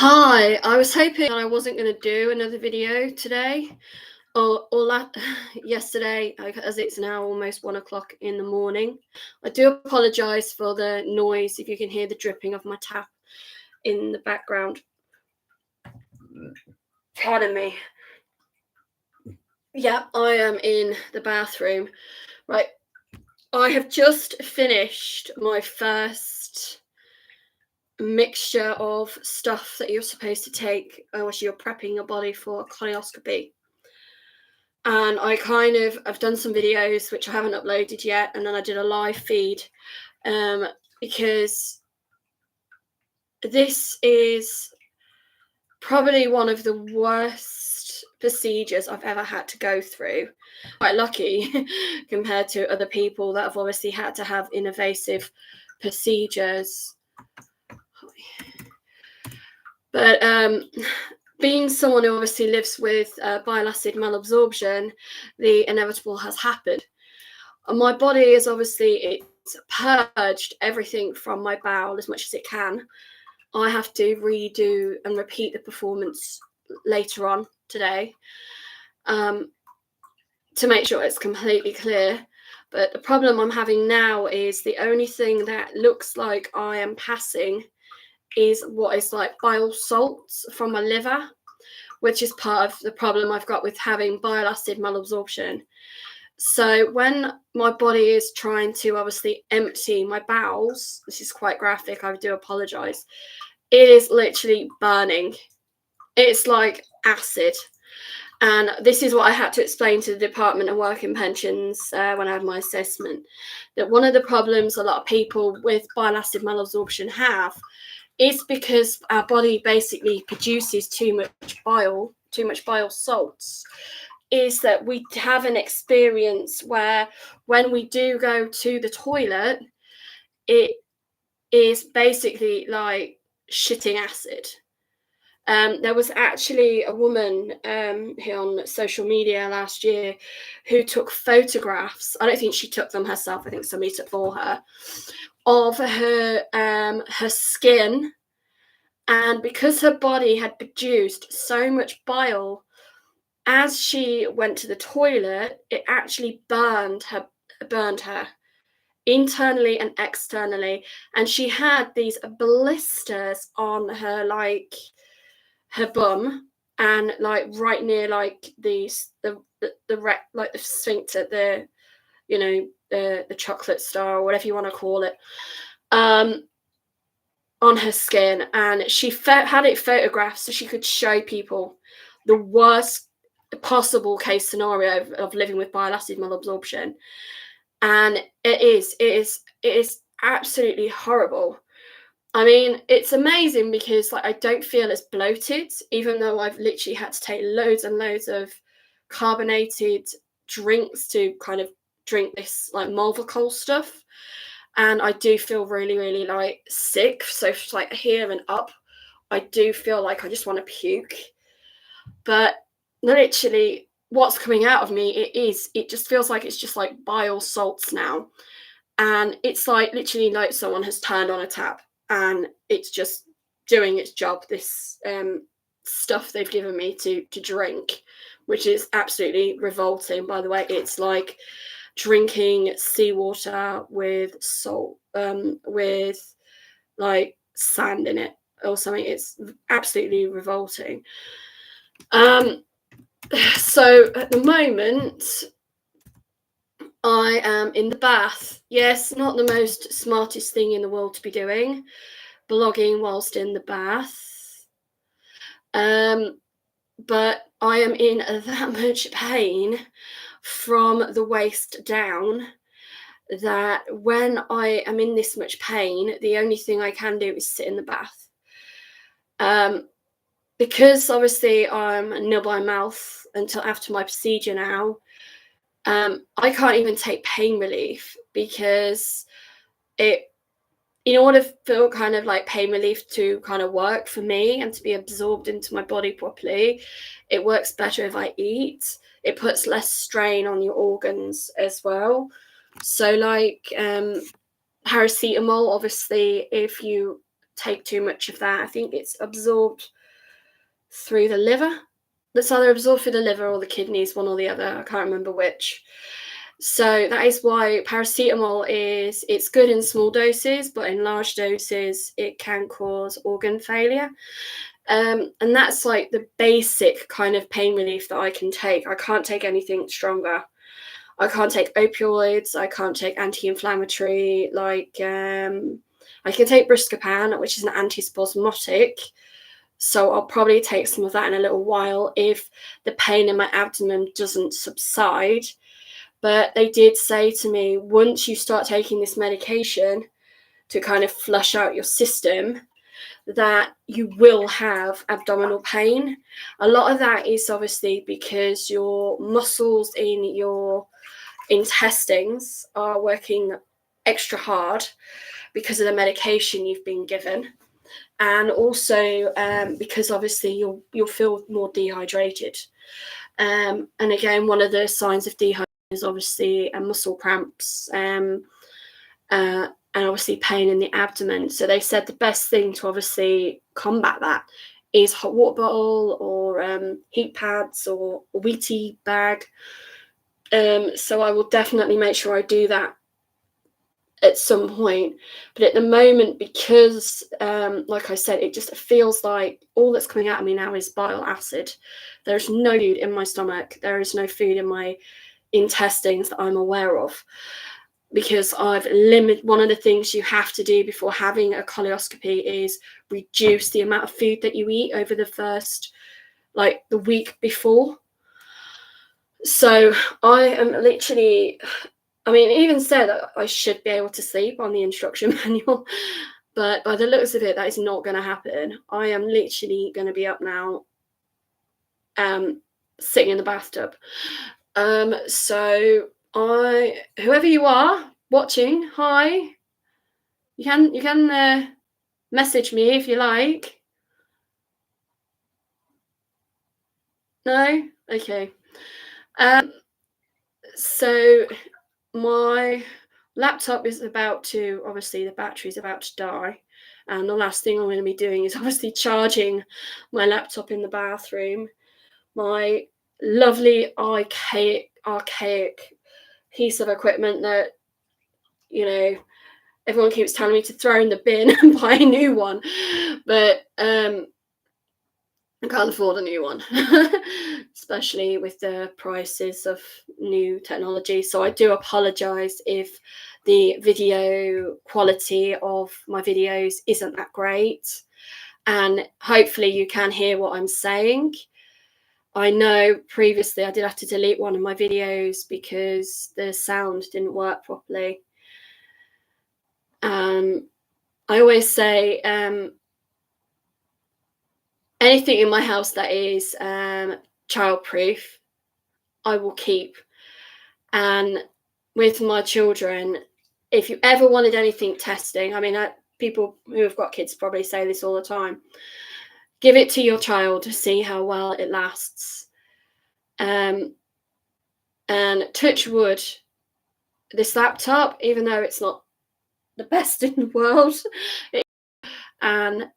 Hi, I was hoping I wasn't going to do another video today or yesterday, as it's now almost 1 o'clock in the morning. I do apologise for the noise if you can hear the dripping of my tap in the background. Pardon me. Yeah, I am in the bathroom. Right, I have just finished my first mixture of stuff that you're supposed to take as you're prepping your body for a colonoscopy. And I've done some videos which I haven't uploaded yet, and then I did a live feed because this is probably one of the worst procedures I've ever had to go through. Quite lucky compared to other people that have obviously had to have invasive procedures. But being someone who obviously lives with bile acid malabsorption, the inevitable has happened. And my body is it's purged everything from my bowel as much as it can. I have to redo and repeat the performance later on today to make sure it's completely clear. But the problem I'm having now is the only thing that looks like I am passing is what is like bile salts from my liver, which is part of the problem I've got with having bile acid malabsorption. So when my body is trying to obviously empty my bowels, this is quite graphic, I do apologise, it is literally burning. It's like acid. And this is what I had to explain to the Department of Work and Pensions when I had my assessment, that one of the problems a lot of people with bile acid malabsorption have is because our body basically produces too much bile salts, is that we have an experience where when we do go to the toilet, it is basically like shitting acid. There was actually a woman here on social media last year who took photographs. I don't think she took them herself. I think somebody took for her, of her skin. And because her body had produced so much bile, as she went to the toilet, it actually burned her internally and externally. And she had these blisters on her, like her bum, and like right near like the sphincter, the chocolate star or whatever you want to call it, on her skin. And she had it photographed so she could show people the worst possible case scenario of living with bile acid malabsorption. And it is absolutely horrible. I mean, it's amazing because like I don't feel as bloated, even though I've literally had to take loads and loads of carbonated drinks to kind of drink this like Malvacol stuff. And I do feel really, really like sick. So it's like here and up, I do feel like I just want to puke. But literally what's coming out of me, it just feels like it's just like bile salts now. And it's like literally like someone has turned on a tap and it's just doing its job, this stuff they've given me to drink, which is absolutely revolting, by the way. It's like drinking seawater with salt, with like sand in it or something. It's absolutely revolting. So at the moment, I am in the bath. Yes, not the most smartest thing in the world to be doing, blogging whilst in the bath. But I am in that much pain from the waist down that when I am in this much pain, the only thing I can do is sit in the bath. Because obviously I'm nil by mouth until after my procedure now, I can't even take pain relief because in order for kind of like pain relief to kind of work for me and to be absorbed into my body properly, it works better if I eat. It puts less strain on your organs as well. So like paracetamol, obviously, if you take too much of that. I think it's absorbed through the liver. That's either absorbed through the liver or the kidneys, one or the other. I can't remember which. So that is why paracetamol it's good in small doses, but in large doses it can cause organ failure. And that's like the basic kind of pain relief that I can take. I can't take anything stronger. I can't take opioids. I can't take anti-inflammatory. Like I can take Buscopan, which is an antispasmodic. So I'll probably take some of that in a little while if the pain in my abdomen doesn't subside. But they did say to me, once you start taking this medication to kind of flush out your system, that you will have abdominal pain. A lot of that is obviously because your muscles in your intestines are working extra hard because of the medication you've been given, and also because obviously you'll feel more dehydrated. And again, one of the signs of dehydration is obviously muscle cramps and obviously pain in the abdomen. So they said the best thing to obviously combat that is hot water bottle or heat pads or a Wheatie bag. So I will definitely make sure I do that at some point. But at the moment, because like I said, it just feels like all that's coming out of me now is bile acid. There's no food in my stomach. There is no food in my intestines that I'm aware of, because I've limited. One of the things you have to do before having a colonoscopy is reduce the amount of food that you eat over the first, like the week before. So I am literally, I mean, it even said that I should be able to sleep on the instruction manual, but by the looks of it, that is not going to happen. I am literally going to be up now, sitting in the bathtub. So whoever you are watching, hi, you can message me if you like. No? Okay. So my laptop is about to, obviously the battery's about to die, and the last thing I'm going to be doing is obviously charging my laptop in the bathroom. My lovely archaic piece of equipment that, you know, everyone keeps telling me to throw in the bin and buy a new one, but I can't afford a new one, especially with the prices of new technology. So I do apologise if the video quality of my videos isn't that great, and hopefully you can hear what I'm saying. I know previously I did have to delete one of my videos because the sound didn't work properly. I always say anything in my house that is childproof, I will keep. And with my children, if you ever wanted anything testing, I mean, people who have got kids probably say this all the time, give it to your child to see how well it lasts. And touch wood, this laptop, even though it's not the best in the world, and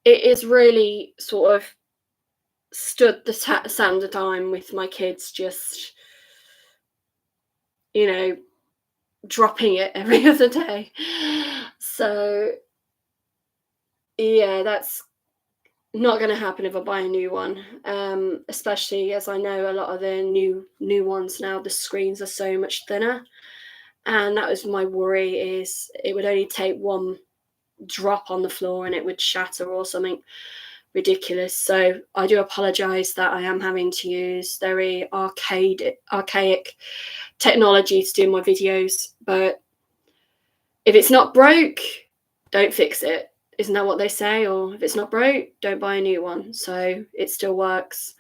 it is really sort of stood the sound of time with my kids just, you know, dropping it every other day. So yeah, that's not going to happen if I buy a new one, especially as I know a lot of the new ones now, the screens are so much thinner, and that was my worry, is it would only take one drop on the floor and it would shatter or something ridiculous. So I do apologize that I am having to use very archaic technology to do my videos, but if it's not broke, don't fix it. Isn't that what they say? Or if it's not broke, don't buy a new one. So it still works.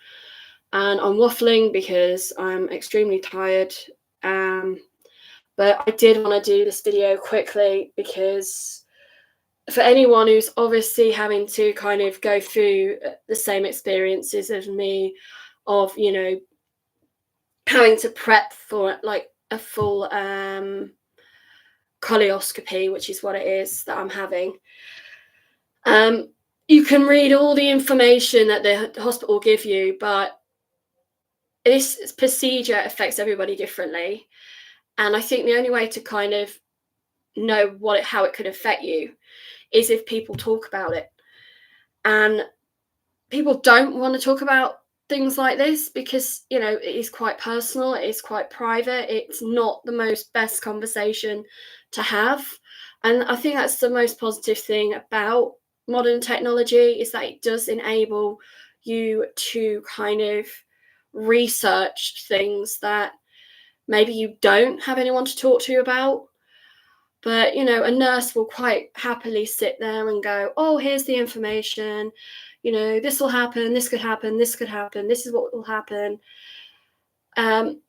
And I'm waffling because I'm extremely tired. But I did want to do this video quickly because for anyone who's obviously having to kind of go through the same experiences as me, of, you know, having to prep for like a full colonoscopy, which is what it is that I'm having. You can read all the information that the hospital will give you, but this procedure affects everybody differently. And I think the only way to kind of know how it could affect you is if people talk about it. And people don't want to talk about things like this because, you know, it is quite personal, it is quite private, it's not the most best conversation to have. And I think that's the most positive thing about modern technology, is that it does enable you to kind of research things that maybe you don't have anyone to talk to about. But, you know, a nurse will quite happily sit there and go, oh, here's the information, you know, this will happen, this could happen, this could happen, this is what will happen. And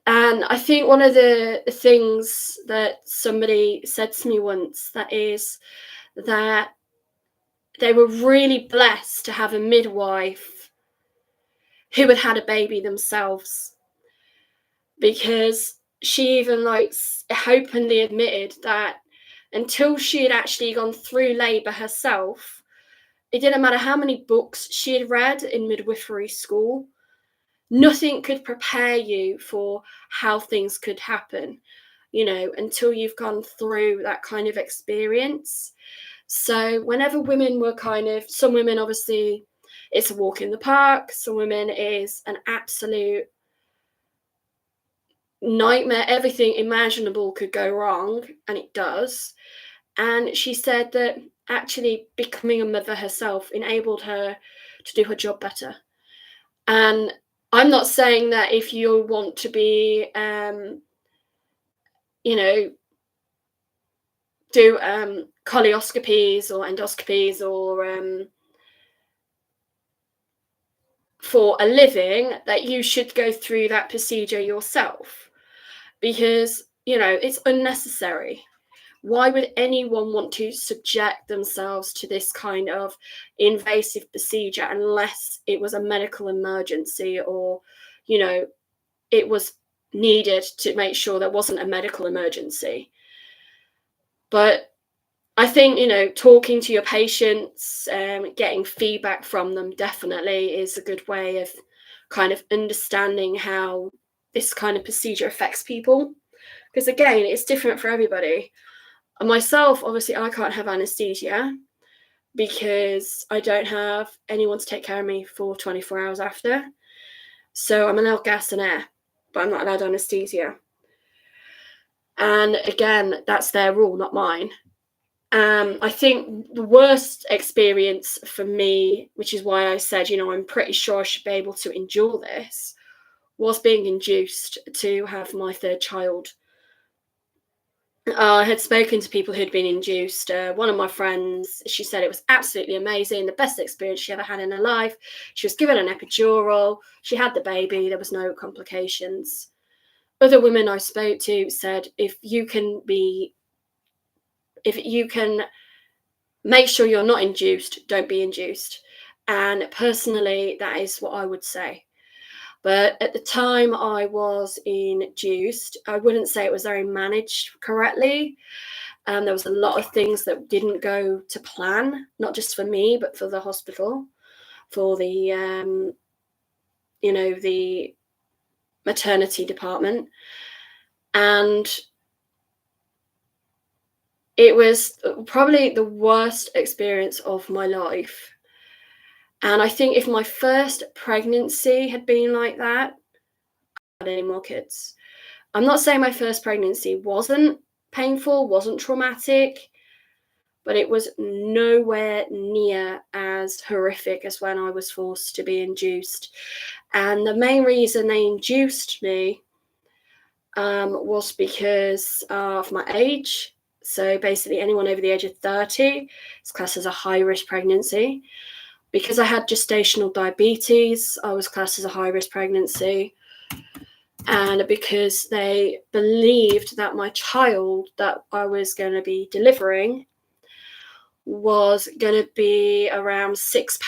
I think one of the things that somebody said to me once, that is that they were really blessed to have a midwife who had had a baby themselves, because she even openly admitted that until she had actually gone through labour herself, it didn't matter how many books she had read in midwifery school, nothing could prepare you for how things could happen, you know, until you've gone through that kind of experience. So whenever women were some women, obviously, it's a walk in the park. Some women is an absolute nightmare. Everything imaginable could go wrong, and it does. And she said that actually becoming a mother herself enabled her to do her job better. And I'm not saying that if you want to be, you know, do colonoscopies or endoscopies or for a living, that you should go through that procedure yourself, because, you know, it's unnecessary. Why would anyone want to subject themselves to this kind of invasive procedure unless it was a medical emergency, or, you know, it was needed to make sure there wasn't a medical emergency? But I think, you know, talking to your patients, getting feedback from them definitely is a good way of kind of understanding how this kind of procedure affects people. Because again, it's different for everybody. And myself, obviously, I can't have anesthesia because I don't have anyone to take care of me for 24 hours after. So I'm allowed gas and air, but I'm not allowed anesthesia. And again, that's their rule, not mine. I think the worst experience for me, which is why I said, you know, I'm pretty sure I should be able to endure this, was being induced to have my third child. I had spoken to people who'd been induced. One of my friends, she said it was absolutely amazing, the best experience she ever had in her life. She was given an epidural, she had the baby, there was no complications. Other women I spoke to said, if you can make sure you're not induced, don't be induced. And personally, that is what I would say. But at the time I was induced, I wouldn't say it was very managed correctly. There was a lot of things that didn't go to plan, not just for me, but for the hospital, for the, you know, the maternity department. And it was probably the worst experience of my life. And I think if my first pregnancy had been like that, I had any more kids. I'm not saying my first pregnancy wasn't painful, wasn't traumatic, but it was nowhere near as horrific as when I was forced to be induced. And the main reason they induced me was because of my age. So basically, anyone over the age of 30 is classed as a high-risk pregnancy. Because I had gestational diabetes, I was classed as a high-risk pregnancy. And because they believed that my child that I was going to be delivering was going to be around 6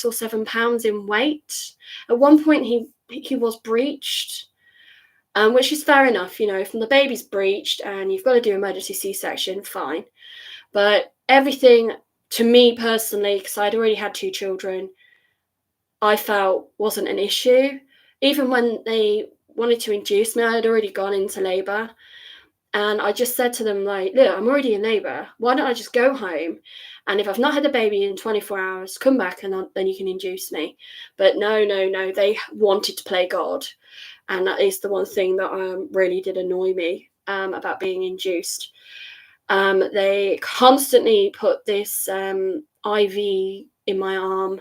or 7 pounds in weight. At one point, he was breached. which is fair enough. If the baby's breached and you've got to do emergency C-section, fine. But everything, to me personally, because I'd already had 2 children, I felt wasn't an issue. Even when they wanted to induce me, I had already gone into labour. And I just said to them, like, look, I'm already in labour. Why don't I just go home? And if I've not had the baby in 24 hours, come back and then you can induce me. But no. They wanted to play God. And that is the one thing that really did annoy me about being induced. They constantly put this IV in my arm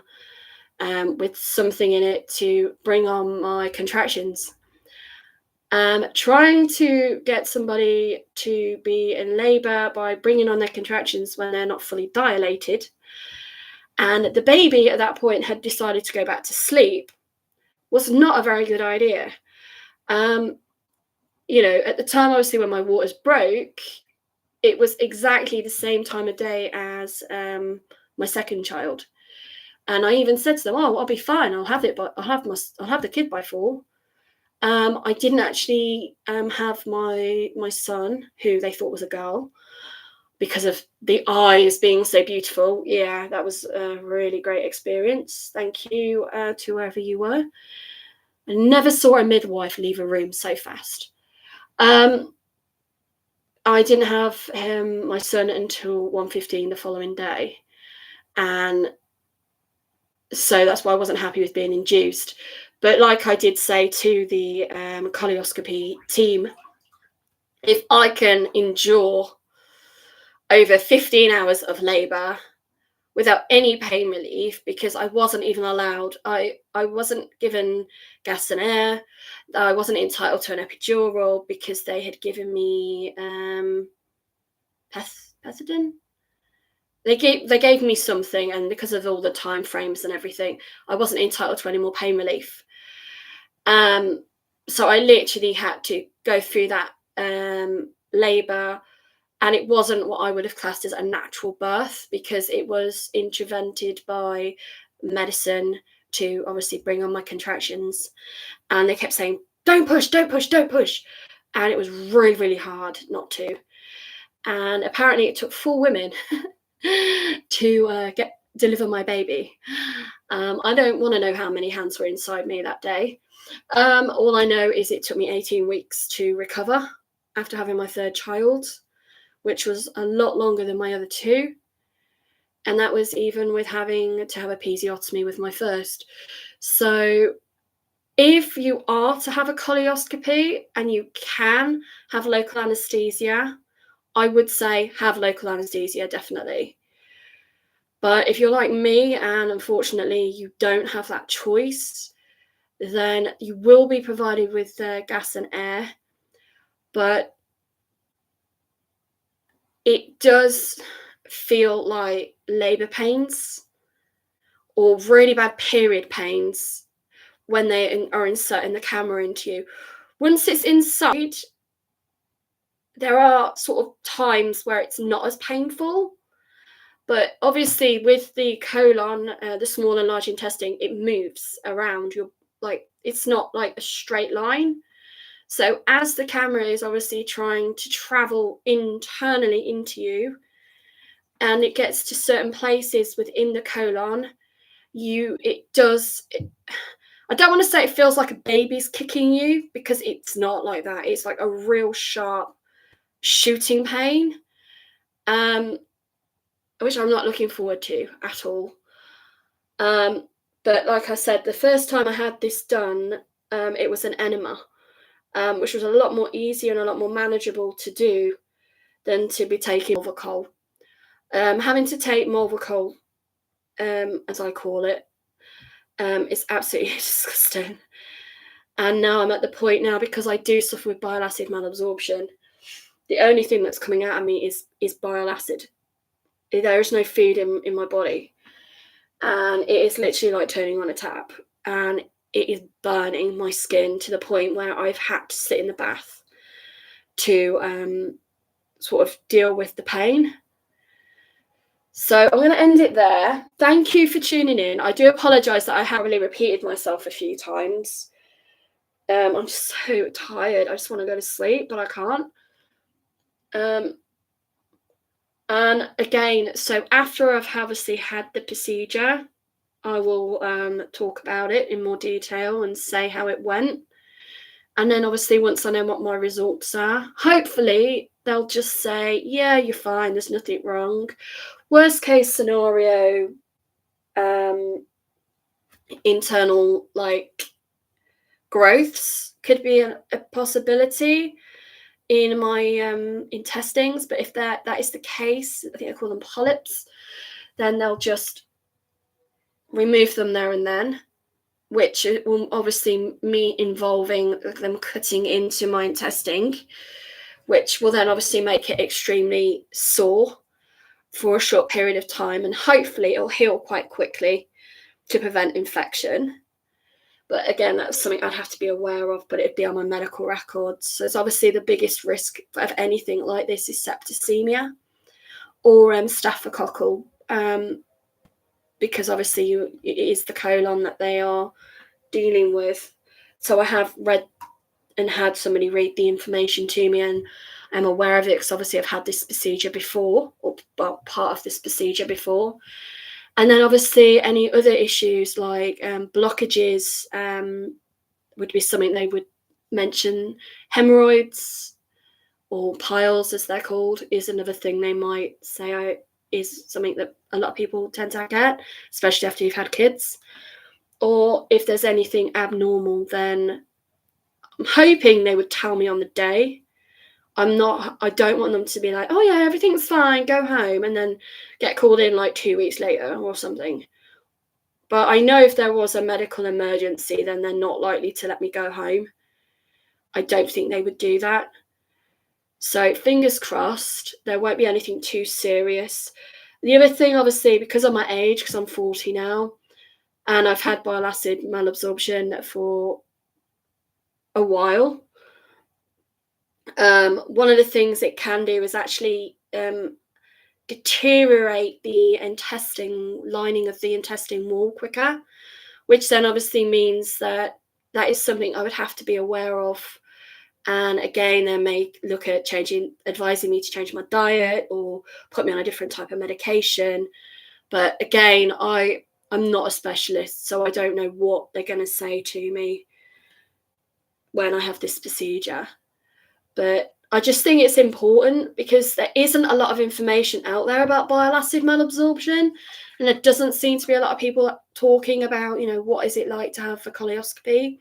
with something in it to bring on my contractions. Trying to get somebody to be in labour by bringing on their contractions when they're not fully dilated, and the baby at that point had decided to go back to sleep, was not a very good idea. At the time, obviously, when my waters broke, it was exactly the same time of day as my second child, and I even said to them, "Oh, I'll be fine. I'll have it, but I'll have the kid by 4." I didn't actually have my son, who they thought was a girl, because of the eyes being so beautiful. Yeah, that was a really great experience. Thank you to wherever you were. I never saw a midwife leave a room so fast. I didn't have my son until 1:15 the following day, and so that's why I wasn't happy with being induced. But like I did say to the colonoscopy team, if I can endure over 15 hours of labour without any pain relief, because I wasn't even allowed, I wasn't given gas and air, I wasn't entitled to an epidural because they had given me pethidine. They gave me something, and because of all the time frames and everything, I wasn't entitled to any more pain relief. So I literally had to go through that labour, and it wasn't what I would have classed as a natural birth, because it was intervented by medicine to obviously bring on my contractions, and they kept saying, don't push, and it was really, really hard not to. And apparently it took 4 women to deliver my baby. I don't want to know how many hands were inside me that day. All I know is it took me 18 weeks to recover after having my 3rd child, which was a lot longer than my other 2. And that was even with having to have a episiotomy with my first. So if you are to have a colonoscopy and you can have local anaesthesia, I would say have local anaesthesia, definitely. But if you're like me and unfortunately you don't have that choice, then you will be provided with gas and air. But it does feel like labour pains or really bad period pains when they are inserting the camera into you. Once it's inside, there are sort of times where it's not as painful. But obviously with the colon, the small and large intestine, it moves around. It's not like a straight line. So as the camera is obviously trying to travel internally into you, and it gets to certain places within the colon, I don't want to say it feels like a baby's kicking you, because it's not like that. It's like a real sharp shooting pain, which I'm not looking forward to at all. But like I said, the first time I had this done, it was an enema, which was a lot more easier and a lot more manageable to do than to be taking Molvacol. Having to take Molvacol, as I call it, is absolutely disgusting. And now I'm at the point now, because I do suffer with bile acid malabsorption, the only thing that's coming out of me is bile acid. There is no food in my body, and it is literally like turning on a tap, and it is burning my skin to the point where I've had to sit in the bath to sort of deal with the pain. So I'm going to end it there. Thank you for tuning in. I do apologise that I have really repeated myself a few times. I'm just so tired. I just want to go to sleep, but I can't. And again, so after I've obviously had the procedure, I will talk about it in more detail and say how it went. And then obviously once I know what my results are, hopefully they'll just say, yeah, you're fine, there's nothing wrong. Worst case scenario, internal like growths could be a possibility in my intestines, but if that is the case, I think I call them polyps, then they'll just remove them there and then, which will obviously me involving them cutting into my intestine, which will then obviously make it extremely sore for a short period of time, and hopefully it'll heal quite quickly to prevent infection. But again, that's something I'd have to be aware of, but it'd be on my medical records. So it's obviously the biggest risk of anything like this is septicemia or staphylococcal, because obviously it is the colon that they are dealing with. So I have read and had somebody read the information to me, and I'm aware of it because obviously I've had this procedure before, or part of this procedure before. And then obviously any other issues like blockages would be something they would mention. Hemorrhoids or piles, as they're called, is another thing they might say is something that a lot of people tend to get, especially after you've had kids. Or if there's anything abnormal, then I'm hoping they would tell me on the day. I don't want them to be like, oh yeah, everything's fine, go home, and then get called in like 2 weeks later or something. But I know if there was a medical emergency, then they're not likely to let me go home. I don't think they would do that. So fingers crossed, there won't be anything too serious. The other thing, obviously, because of my age, because I'm 40 now, and I've had bile acid malabsorption for a while, one of the things it can do is actually deteriorate the intestine lining of the intestine wall quicker, which then obviously means that is something I would have to be aware of. And again, they may look at advising me to change my diet or put me on a different type of medication. But again, I'm not a specialist, so I don't know what they're going to say to me when I have this procedure. But I just think it's important because there isn't a lot of information out there about bile acid malabsorption, and there doesn't seem to be a lot of people talking about, what is it like to have a colonoscopy.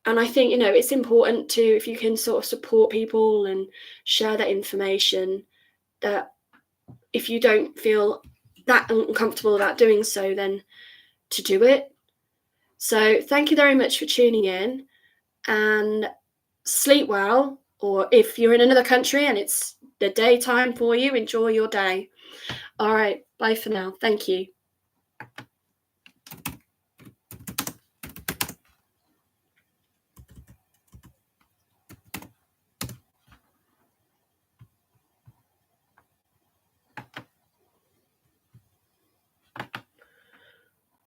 And I think, it's important to, if you can sort of support people and share that information, that if you don't feel that uncomfortable about doing so, then to do it. So thank you very much for tuning in, and sleep well, or if you're in another country and it's the daytime for you, enjoy your day. All right, bye for now. Thank you.